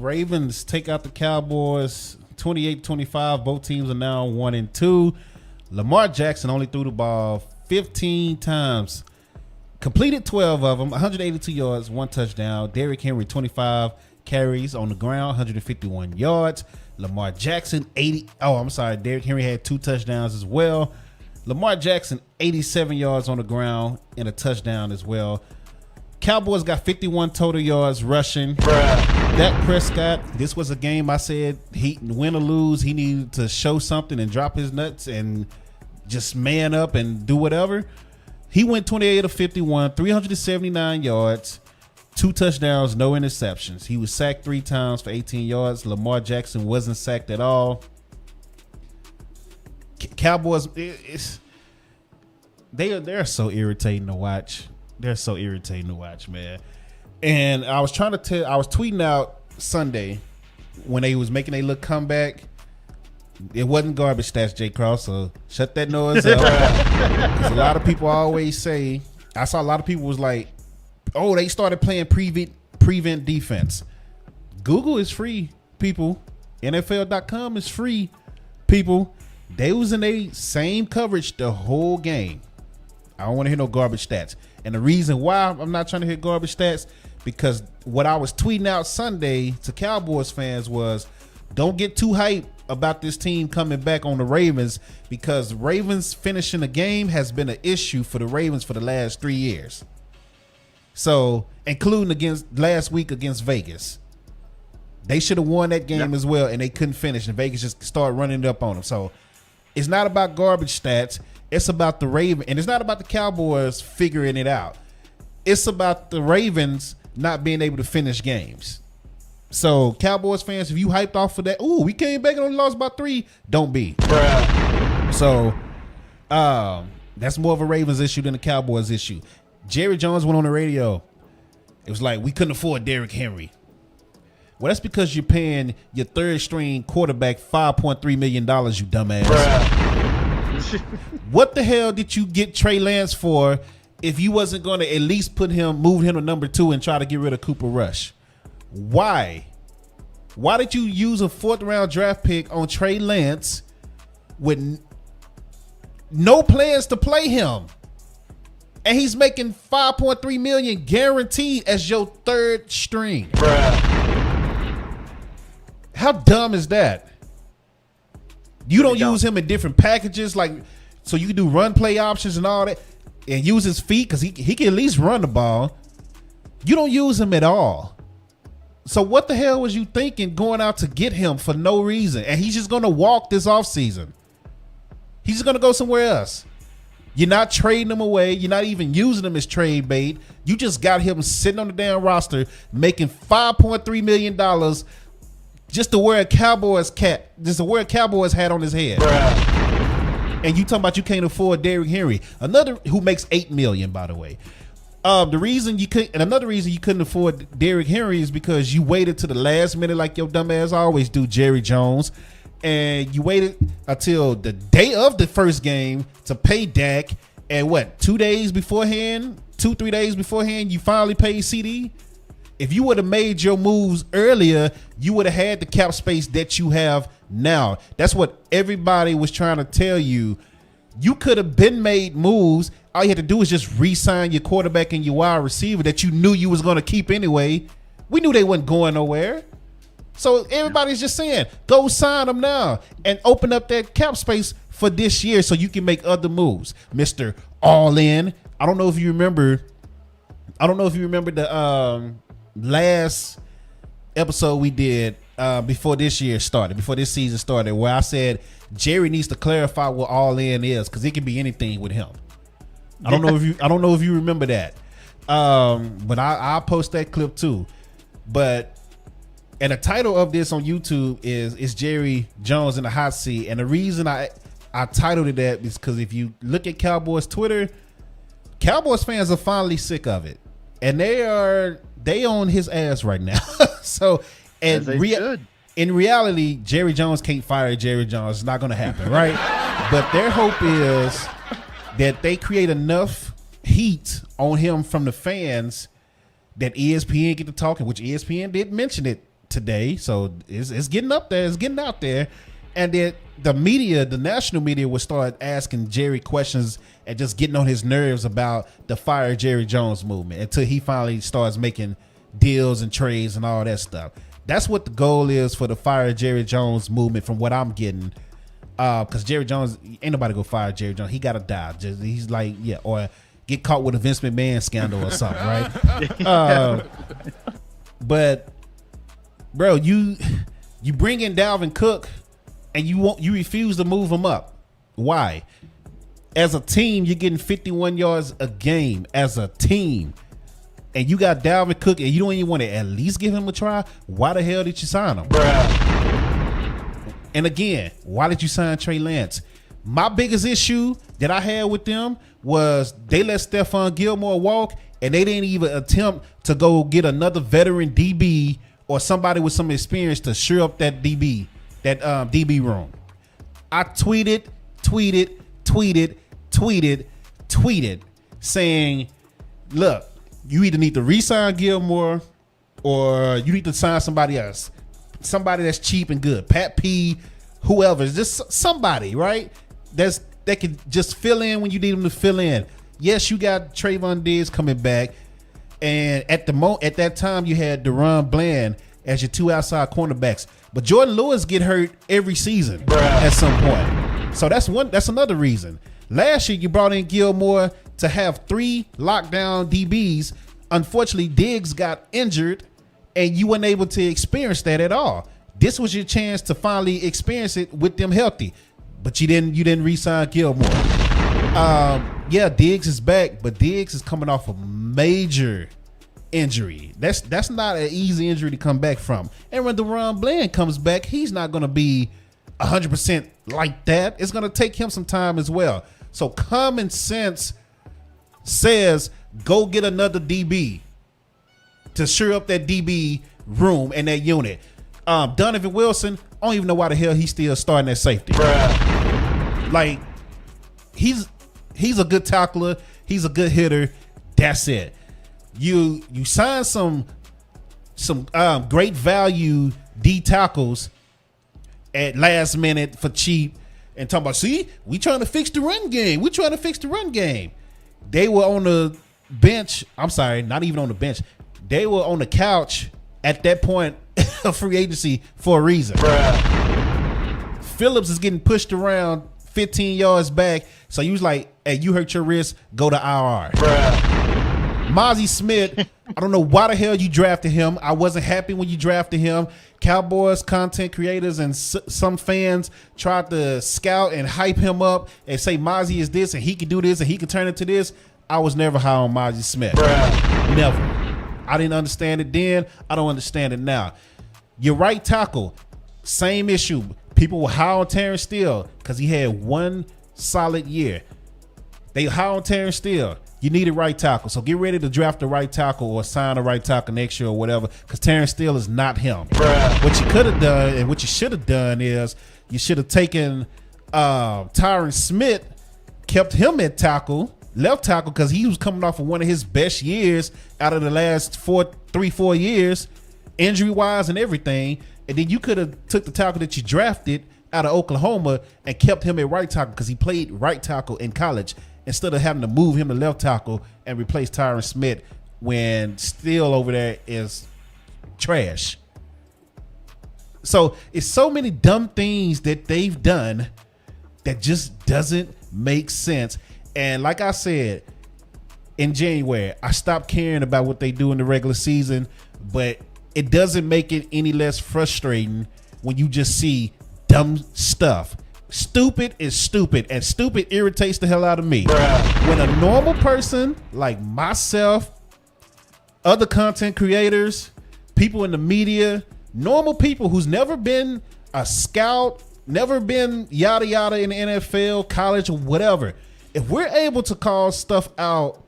Ravens take out the Cowboys 28-25. Both teams are now 1-2. Lamar Jackson only threw the ball 15 times. Completed 12 of them, 182 yards, 1 touchdown. Derrick Henry, 25 carries on the ground, 151 yards. Lamar Jackson, Derrick Henry had 2 touchdowns as well. Lamar Jackson, 87 yards on the ground and a touchdown as well. Cowboys got 51 total yards rushing. Dak Prescott, this was a game I said, he win or lose, he needed to show something and drop his nuts and just man up and do whatever. He went 28 of 51, 379 yards, 2 touchdowns, no interceptions. He was sacked 3 times for 18 yards. Lamar Jackson wasn't sacked at all. Cowboys, they're so irritating to watch. They're so irritating to watch, man. And I was tweeting out Sunday when they was making a little comeback. It wasn't garbage stats, J. Cross, so shut that noise up. Because a lot of people always say, I saw a lot of people was like, oh, they started playing prevent defense. Google is free, people. NFL.com is free, people. They was in the same coverage the whole game. I don't want to hear no garbage stats. And the reason why I'm not trying to hear garbage stats, because what I was tweeting out Sunday to Cowboys fans was, don't get too hyped about this team coming back on the Ravens, because Ravens finishing the game has been an issue for the Ravens for the last 3 years. So, including against last week against Vegas. They should have won that game as well, and they couldn't finish, and Vegas just started running it up on them. So, it's not about garbage stats. It's about the Ravens, and it's not about the Cowboys figuring it out. It's about the Ravens not being able to finish games. So, Cowboys fans, if you hyped off for that, ooh, we came back and only lost by 3, don't be. So, that's more of a Ravens issue than a Cowboys issue. Jerry Jones went on the radio. It was like, we couldn't afford Derrick Henry. Well, that's because you're paying your third string quarterback $5.3 million, you dumbass. What the hell did you get Trey Lance for if you wasn't going to at least move him to number 2 and try to get rid of Cooper Rush? Why? Why did you use a 4th round draft pick on Trey Lance with no plans to play him? And he's making $5.3 million guaranteed as your third string. How dumb is that? You don't use him in different packages, like, so you can do run play options and all that, and use his feet because he can at least run the ball. You don't use him at all. So what the hell was you thinking going out to get him for no reason? And he's just going to walk this offseason. He's just going to go somewhere else. You're not trading him away. You're not even using him as trade bait. You just got him sitting on the damn roster making $5.3 million just to wear a Cowboys cap, just to wear a Cowboys hat on his head. And you talking about you can't afford Derrick Henry, another who makes $8 million, by the way. Another reason you couldn't afford Derrick Henry is because you waited to the last minute, like your dumb ass always do, Jerry Jones, and you waited until the day of the first game to pay Dak. And what, 3 days beforehand, you finally paid CD. If you would have made your moves earlier, you would have had the cap space that you have now. That's what everybody was trying to tell you. You could have been made moves. All you had to do is just re-sign your quarterback and your wide receiver that you knew you was going to keep anyway. We knew they wasn't going nowhere. So everybody's just saying, go sign them now and open up that cap space for this year so you can make other moves. Mr. All In. I don't know if you remember the last episode we did before this season started, where I said Jerry needs to clarify what All In is, because it can be anything with him. I don't know if you remember that. But I'll post that clip too. And the title of this on YouTube is Jerry Jones in the hot seat. And the reason I titled it that is because if you look at Cowboys Twitter, Cowboys fans are finally sick of it. And they on his ass right now. So, and in reality, Jerry Jones can't fire Jerry Jones. It's not going to happen, right? But their hope is that they create enough heat on him from the fans that ESPN get to talking, which ESPN did mention it today, so it's getting up there. It's getting out there, and then the media, the national media, would start asking Jerry questions and just getting on his nerves about the Fire Jerry Jones movement until he finally starts making deals and trades and all that stuff. That's what the goal is for the Fire Jerry Jones movement, from what I'm getting. Because Jerry Jones, ain't nobody go fire Jerry Jones. He gotta die. He's like, yeah, or get caught with a Vince McMahon scandal or something, right? But bro, you bring in Dalvin Cook and you refuse to move him up. Why? As a team, you're getting 51 yards a game as a team, and you got Dalvin Cook, and you don't even want to at least give him a try. Why the hell did you sign him? And again, why did you sign Trey Lance? My biggest issue that I had with them was they let Stephon Gilmore walk, and they didn't even attempt to go get another veteran DB or somebody with some experience to shore up that DB room. I tweeted saying, look, you either need to re-sign Gilmore or you need to sign somebody else. Somebody that's cheap and good. Pat P, whoever. Just somebody, right? That can just fill in when you need them to fill in. Yes, you got Trayvon Diggs coming back. And at that time, you had Deron Bland as your two outside cornerbacks. But Jordan Lewis get hurt every season at some point. So that's another reason. Last year, you brought in Gilmore to have 3 lockdown DBs. Unfortunately, Diggs got injured, and you weren't able to experience that at all. This was your chance to finally experience it with them healthy, but you didn't re-sign Gilmore. Yeah, Diggs is back, but Diggs is coming off a major injury. That's not an easy injury to come back from. And when Deron Bland comes back, he's not going to be 100% like that. It's going to take him some time as well. So common sense says go get another DB to shore up that DB room and that unit. Donovan Wilson, I don't even know why the hell he's still starting at safety. Like, he's a good tackler. He's a good hitter. That's it. You sign some great value D tackles at last minute for cheap and talking about, see, we trying to fix the run game. We trying to fix the run game. They were on the bench. I'm sorry, not even on the bench. They were on the couch at that point of free agency for a reason. Phillips is getting pushed around 15 yards back. So you was like, hey, you hurt your wrist, go to IR. Mozzie Smith, I don't know why the hell you drafted him. I wasn't happy when you drafted him. Cowboys content creators and some fans tried to scout and hype him up and say Mozzie is this and he can do this and he can turn into this. I was never high on Mozzie Smith. Never. I didn't understand it then. I don't understand it now. Your right tackle, same issue. People were high on Terrence Steele because he had one solid year. They high on Terrence Steele. You need a right tackle. So get ready to draft a right tackle or sign a right tackle next year or whatever, because Terrence Steele is not him. What you could have done and what you should have done is you should have taken Tyron Smith, kept him at tackle, left tackle, because he was coming off of one of his best years out of the last 4 years, injury-wise and everything. And then you could have took the tackle that you drafted out of Oklahoma and kept him at right tackle because he played right tackle in college, instead of having to move him to left tackle and replace Tyron Smith when Steele over there is trash. So it's so many dumb things that they've done that just doesn't make sense. And like I said, in January, I stopped caring about what they do in the regular season, but it doesn't make it any less frustrating when you just see dumb stuff. Stupid is stupid, and stupid irritates the hell out of me. When a normal person like myself, other content creators, people in the media, normal people who's never been a scout, never been yada yada in the NFL, college, or whatever, if we're able to call stuff out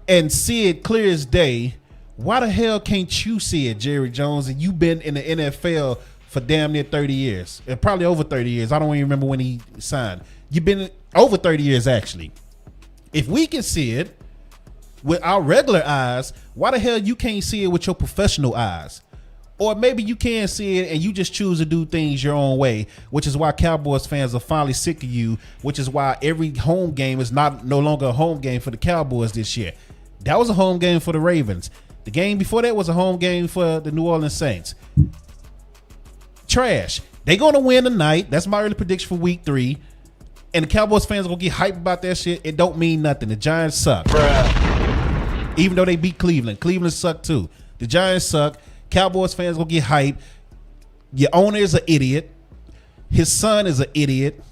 and see it clear as day, why the hell can't you see it, Jerry Jones? And you've been in the NFL for damn near 30 years, probably over 30 years. I don't even remember when he signed. You've been over 30 years, actually. If we can see it with our regular eyes, why the hell you can't see it with your professional eyes? Or maybe you can see it and you just choose to do things your own way, which is why Cowboys fans are finally sick of you, which is why every home game is no longer a home game for the Cowboys this year. That was a home game for the Ravens. The game before that was a home game for the New Orleans Saints. Trash. They going to win tonight. That's my early prediction for week 3. And the Cowboys fans are going to get hyped about that shit. It don't mean nothing. The Giants suck. Bruh. Even though they beat Cleveland. Cleveland suck too. The Giants suck. Cowboys fans gonna get hyped. Your owner is an idiot. His son is an idiot.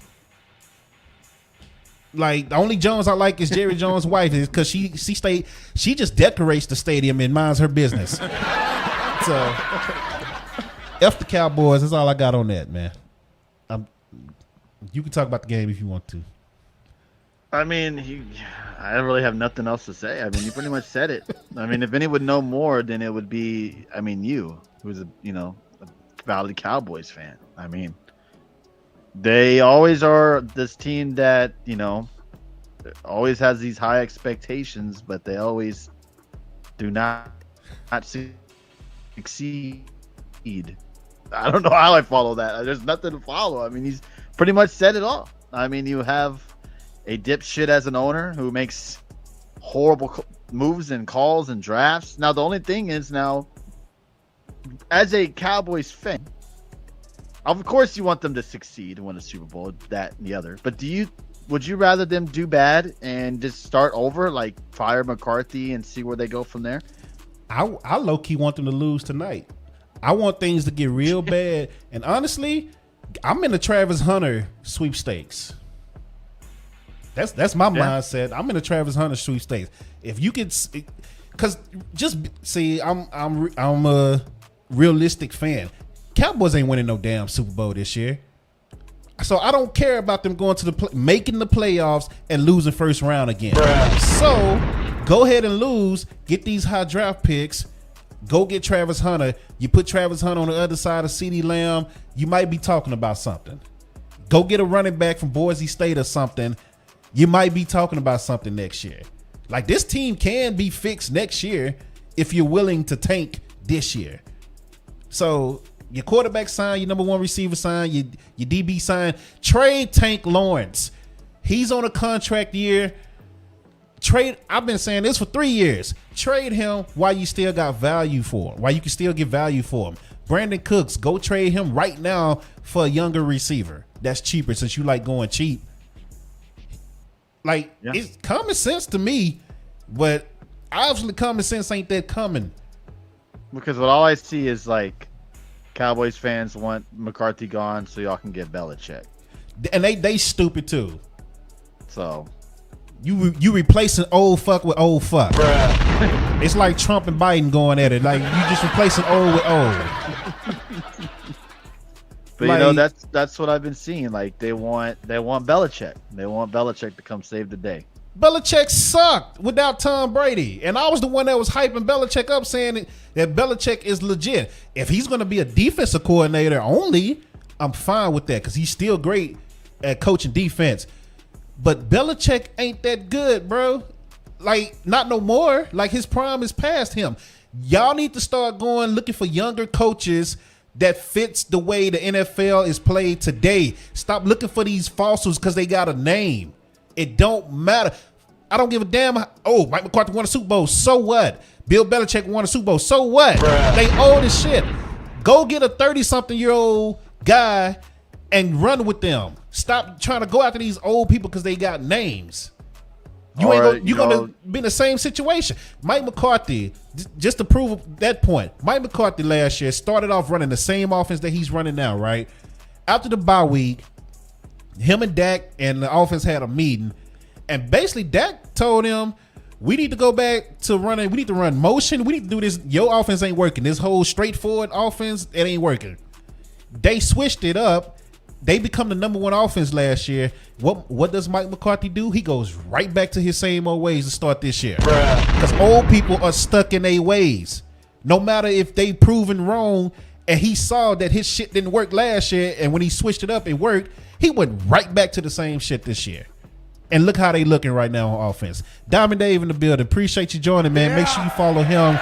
Like, the only Jones I like is Jerry Jones' wife, is because she just decorates the stadium and minds her business. So F the Cowboys. That's all I got on that, man. You can talk about the game if you want to. I mean, I don't really have nothing else to say. I mean, you pretty much said it. I mean, if anyone would know more, then it would be, I mean, you, who's a valid Cowboys fan. I mean, they always are this team that, always has these high expectations, but they always do not succeed. I don't know how I follow that. There's nothing to follow. I mean, he's pretty much said it all. I mean, you have a dipshit as an owner who makes horrible moves and calls and drafts. Now, the only thing is now, as a Cowboys fan, of course you want them to succeed and win a Super Bowl, that and the other. But would you rather them do bad and just start over, like fire McCarthy and see where they go from there? I low-key want them to lose tonight. I want things to get real bad. And honestly, I'm in the Travis Hunter sweepstakes. That's my mindset. I'm in the Travis Hunter sweepstakes. If you could, because just see, I'm a realistic fan. Cowboys ain't winning no damn Super Bowl this year, so I don't care about them going to making the playoffs and losing first round again. Bruh. So go ahead and lose. Get these high draft picks. Go get Travis Hunter. You put Travis Hunter on the other side of CeeDee Lamb, you might be talking about something. Go get a running back from Boise State or something. You might be talking about something next year. Like, this team can be fixed next year if you're willing to tank this year. So your quarterback sign, your number one receiver sign, your DB sign. Trade Tank Lawrence. He's on a contract year. I've been saying this for 3 years. Trade him while you still got value for him, while you can still get value for him. Brandon Cooks, go trade him right now for a younger receiver that's cheaper, since you like going cheap. Like, It's common sense to me, but obviously common sense ain't that common. Because all I see is, like, Cowboys fans want McCarthy gone so y'all can get Belichick. And they stupid too. So you replacing old fuck with old fuck. Bruh. It's like Trump and Biden going at it. Like, you just replacing old with old. But like, that's what I've been seeing. Like, they want Belichick. They want Belichick to come save the day. Belichick sucked without Tom Brady, and I was the one that was hyping Belichick up, saying that Belichick is legit. If he's going to be a defensive coordinator only, I'm fine with that, because he's still great at coaching defense. But Belichick ain't that good, bro. Like, not no more. Like, his prime is past him. Y'all need to start looking for younger coaches that fits the way the NFL is played today. Stop looking for these fossils because they got a name. It don't matter. I don't give a damn. Oh, Mike McCarthy won a Super Bowl. So what? Bill Belichick won a Super Bowl. So what? Bruh. They old as shit. Go get a 30-something-year-old guy and run with them. Stop trying to go after these old people because they got names. You're going to be in the same situation. Mike McCarthy, just to prove that point, Mike McCarthy last year started off running the same offense that he's running now, right? After the bye week, him and Dak and the offense had a meeting, and basically Dak told him, we need to go back to running. We need to run motion. We need to do this. Your offense ain't working. This whole straightforward offense, it ain't working. They switched it up. They become the number one offense last year. What does Mike McCarthy do? He goes right back to his same old ways to start this year. Because old people are stuck in their ways. No matter if they proven wrong, and he saw that his shit didn't work last year, and when he switched it up, it worked. He went right back to the same shit this year. And look how they looking right now on offense. Diamond Dave in the building. Appreciate you joining, man. Make sure you follow him